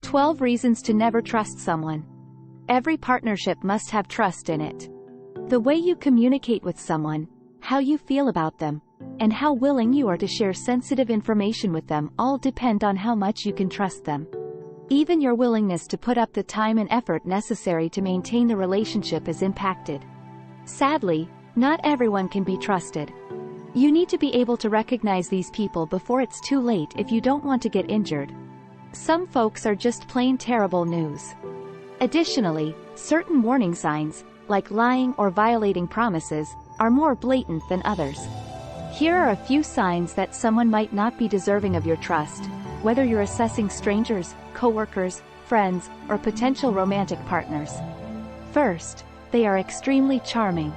12 reasons to never trust someone. Every partnership must have trust in it. The way you communicate with someone, how you feel about them, and how willing you are to share sensitive information with them all depend on how much you can trust them. Even your willingness to put up the time and effort necessary to maintain the relationship is impacted. Sadly, not everyone can be trusted. You need to be able to recognize these people before it's too late if you don't want to get injured. Some folks are just plain terrible news. Additionally, certain warning signs, like lying or violating promises, are more blatant than others. Here are a few signs that someone might not be deserving of your trust, whether you're assessing strangers, coworkers, friends, or potential romantic partners. First, they are extremely charming.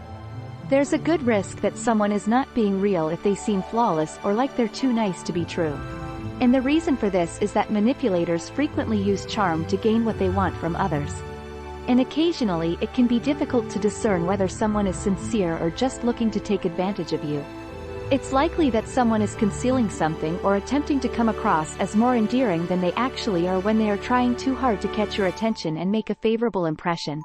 There's a good risk that someone is not being real if they seem flawless or like they're too nice to be true. And the reason for this is that manipulators frequently use charm to gain what they want from others. And occasionally it can be difficult to discern whether someone is sincere or just looking to take advantage of you. It's likely that someone is concealing something or attempting to come across as more endearing than they actually are when they are trying too hard to catch your attention and make a favorable impression.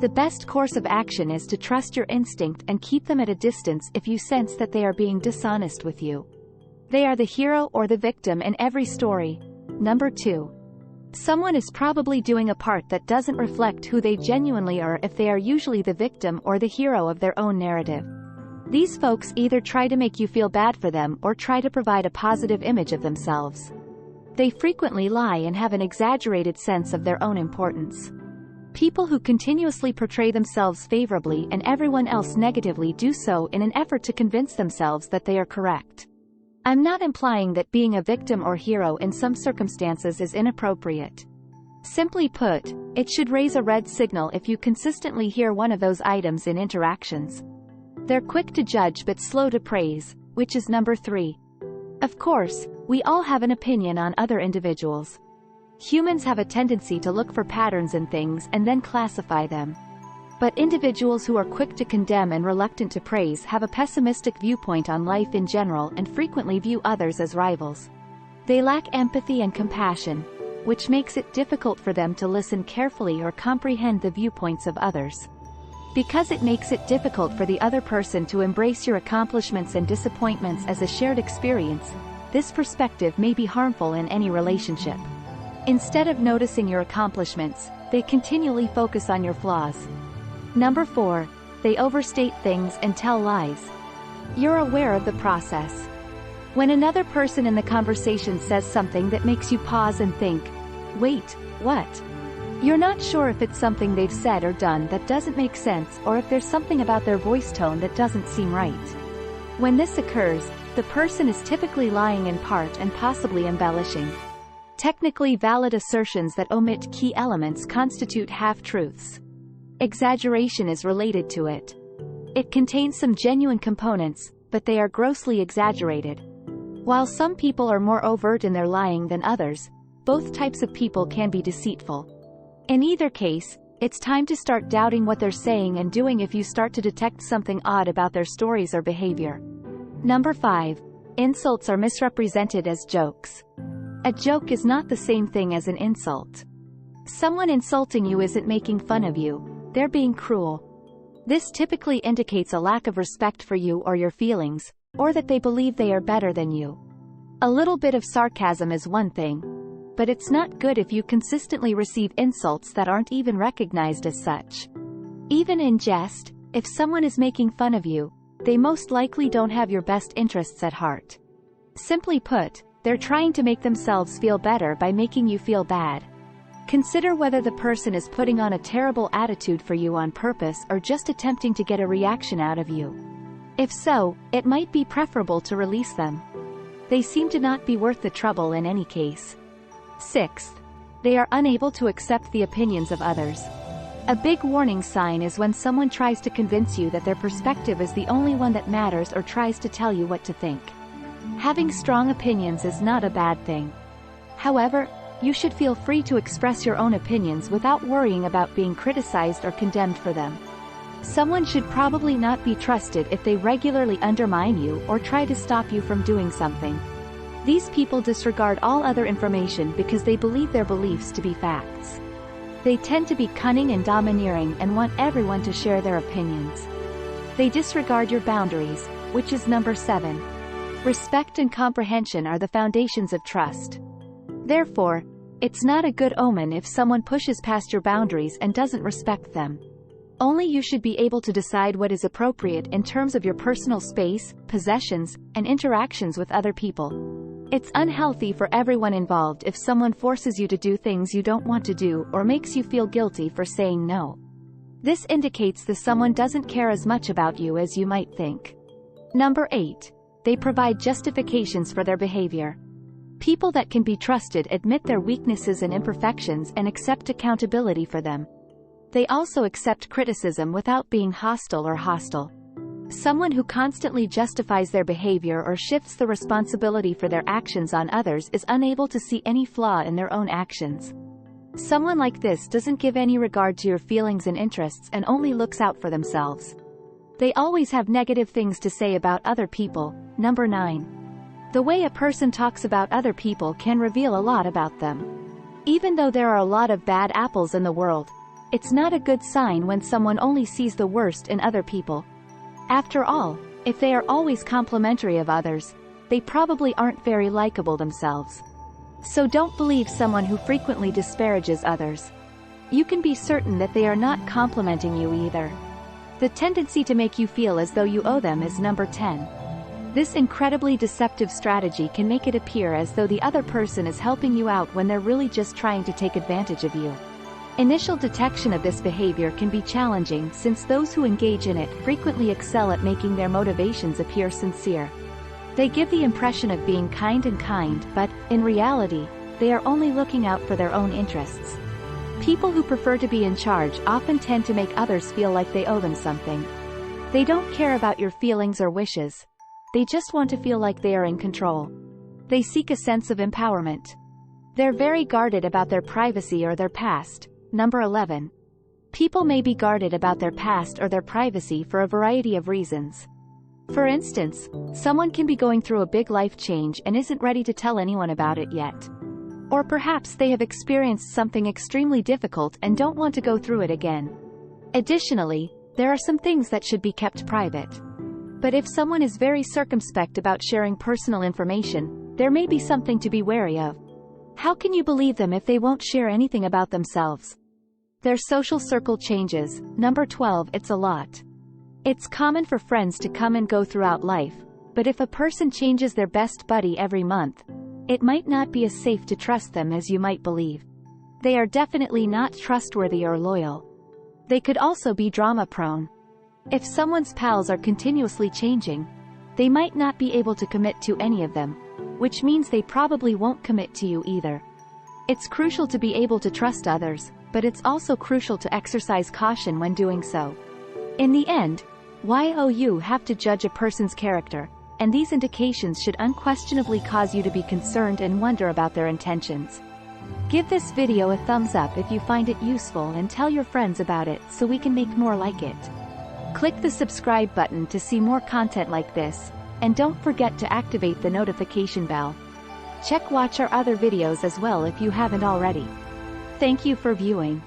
The best course of action is to trust your instinct and keep them at a distance if you sense that they are being dishonest with you. They are the hero or the victim in every story. Number 2. Someone is probably doing a part that doesn't reflect who they genuinely are if they are usually the victim or the hero of their own narrative. These folks either try to make you feel bad for them or try to provide a positive image of themselves. They frequently lie and have an exaggerated sense of their own importance. People who continuously portray themselves favorably and everyone else negatively do so in an effort to convince themselves that they are correct. I'm not implying that being a victim or hero in some circumstances is inappropriate. Simply put, it should raise a red signal if you consistently hear one of those items in interactions. They're quick to judge but slow to praise, which is number 3. Of course, we all have an opinion on other individuals. Humans have a tendency to look for patterns in things and then classify them. But individuals who are quick to condemn and reluctant to praise have a pessimistic viewpoint on life in general and frequently view others as rivals. They lack empathy and compassion, which makes it difficult for them to listen carefully or comprehend the viewpoints of others. Because it makes it difficult for the other person to embrace your accomplishments and disappointments as a shared experience, this perspective may be harmful in any relationship. Instead of noticing your accomplishments, they continually focus on your flaws. Number 4. They overstate things and tell lies. You're aware of the process. When another person in the conversation says something that makes you pause and think, wait, what? You're not sure if it's something they've said or done that doesn't make sense or if there's something about their voice tone that doesn't seem right. When this occurs, the person is typically lying in part and possibly embellishing. Technically valid assertions that omit key elements constitute half-truths. Exaggeration is related to it. It contains some genuine components, but they are grossly exaggerated. While some people are more overt in their lying than others, both types of people can be deceitful. In either case, it's time to start doubting what they're saying and doing if you start to detect something odd about their stories or behavior. Number 5. Insults are misrepresented as jokes. A joke is not the same thing as an insult. Someone insulting you isn't making fun of you, they're being cruel. This typically indicates a lack of respect for you or your feelings, or that they believe they are better than you. A little bit of sarcasm is one thing, but it's not good if you consistently receive insults that aren't even recognized as such. Even in jest, if someone is making fun of you, they most likely don't have your best interests at heart. Simply put, they're trying to make themselves feel better by making you feel bad. Consider whether the person is putting on a terrible attitude for you on purpose or just attempting to get a reaction out of you. If so, it might be preferable to release them. They seem to not be worth the trouble in any case. 6th. They are unable to accept the opinions of others. A big warning sign is when someone tries to convince you that their perspective is the only one that matters or tries to tell you what to think. Having strong opinions is not a bad thing. However, you should feel free to express your own opinions without worrying about being criticized or condemned for them. Someone should probably not be trusted if they regularly undermine you or try to stop you from doing something. These people disregard all other information because they believe their beliefs to be facts. They tend to be cunning and domineering and want everyone to share their opinions. They disregard your boundaries, which is number 7. Respect and comprehension are the foundations of trust. Therefore, it's not a good omen if someone pushes past your boundaries and doesn't respect them. Only you should be able to decide what is appropriate in terms of your personal space, possessions, and interactions with other people. It's unhealthy for everyone involved if someone forces you to do things you don't want to do or makes you feel guilty for saying no. This indicates that someone doesn't care as much about you as you might think. Number 8. They provide justifications for their behavior. People that can be trusted admit their weaknesses and imperfections and accept accountability for them. They also accept criticism without being hostile or hostile. Someone who constantly justifies their behavior or shifts the responsibility for their actions on others is unable to see any flaw in their own actions. Someone like this doesn't give any regard to your feelings and interests and only looks out for themselves. They always have negative things to say about other people. Number 9. The way a person talks about other people can reveal a lot about them. Even though there are a lot of bad apples in the world, it's not a good sign when someone only sees the worst in other people. After all, if they are always complimentary of others, they probably aren't very likable themselves. So don't believe someone who frequently disparages others. You can be certain that they are not complimenting you either. The tendency to make you feel as though you owe them is number 10. This incredibly deceptive strategy can make it appear as though the other person is helping you out when they're really just trying to take advantage of you. Initial detection of this behavior can be challenging since those who engage in it frequently excel at making their motivations appear sincere. They give the impression of being kind, but, in reality, they are only looking out for their own interests. People who prefer to be in charge often tend to make others feel like they owe them something. They don't care about your feelings or wishes. They just want to feel like they are in control. They seek a sense of empowerment. They're very guarded about their privacy or their past. Number 11. People may be guarded about their past or their privacy for a variety of reasons. For instance, someone can be going through a big life change and isn't ready to tell anyone about it yet. Or perhaps they have experienced something extremely difficult and don't want to go through it again. Additionally, there are some things that should be kept private. But if someone is very circumspect about sharing personal information, there may be something to be wary of. How can you believe them if they won't share anything about themselves? Their social circle changes. Number 12. It's a lot. It's common for friends to come and go throughout life, but if a person changes their best buddy every month, it might not be as safe to trust them as you might believe. They are definitely not trustworthy or loyal. They could also be drama-prone. If someone's pals are continuously changing, they might not be able to commit to any of them, which means they probably won't commit to you either. It's crucial to be able to trust others, but it's also crucial to exercise caution when doing so. In the end, you have to judge a person's character, and these indications should unquestionably cause you to be concerned and wonder about their intentions. Give this video a thumbs up if you find it useful and tell your friends about it so we can make more like it. Click the subscribe button to see more content like this, and don't forget to activate the notification bell. Watch our other videos as well if you haven't already. Thank you for viewing.